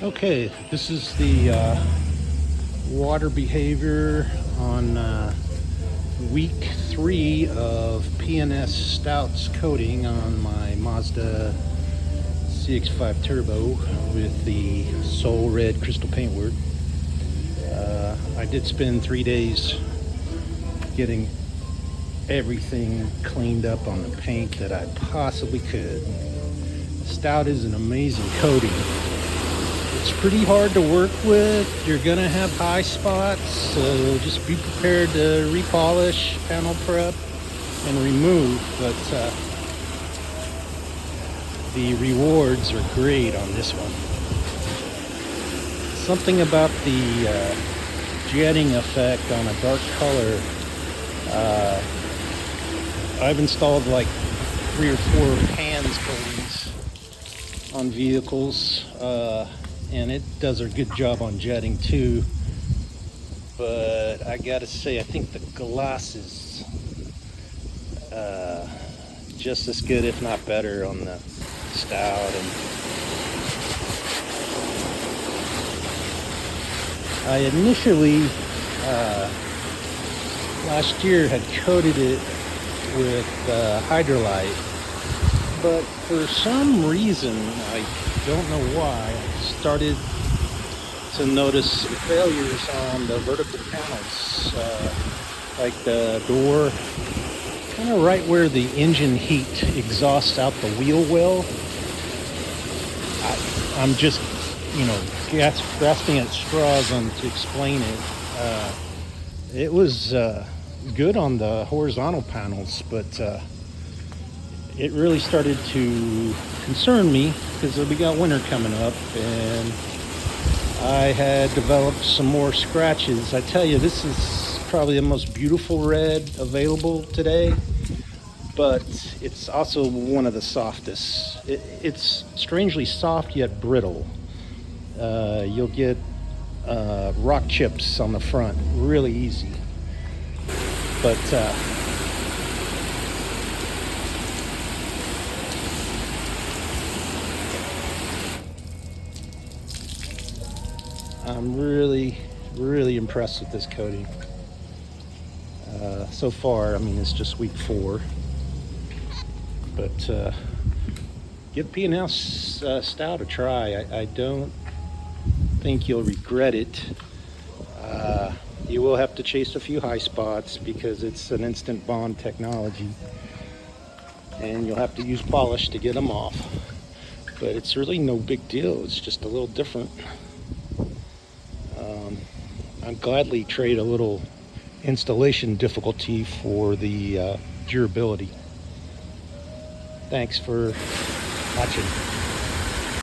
Okay, this is the water behavior on week 3 of P&S Stout's coating on my Mazda CX-5 Turbo with the Soul Red Crystal Paintwork. I did spend 3 days getting everything cleaned up on the paint that I possibly could. Stout is an amazing coating. It's pretty hard to work with. You're gonna have high spots, so just be prepared to repolish, panel prep, and remove. But the rewards are great on this one. Something about the jetting effect on a dark color. I've installed like 3 or 4 hands coatings on vehicles. And it does a good job on jetting too, but I gotta say I think the gloss is just as good, if not better, on the Stout. And I initially last year had coated it with hydrolite, but for some reason, I don't know why, I started to notice failures on the vertical panels, like the door, kind of right where the engine heat exhausts out the wheel well. I'm just, grasping at straws to explain it. It was good on the horizontal panels, but it really started to concern me because we got winter coming up and I had developed some more scratches. I tell you, this is probably the most beautiful red available today, but it's also one of the softest. It's strangely soft yet brittle. You'll get rock chips on the front really easy, but I'm really impressed with this coating. So far, I mean, it's just week 4, but give P&S Stout a try. I don't think you'll regret it. You will have to chase a few high spots because it's an instant bond technology, and you'll have to use polish to get them off, but it's really no big deal. It's just a little different. I'd gladly trade a little installation difficulty for the durability. Thanks for watching.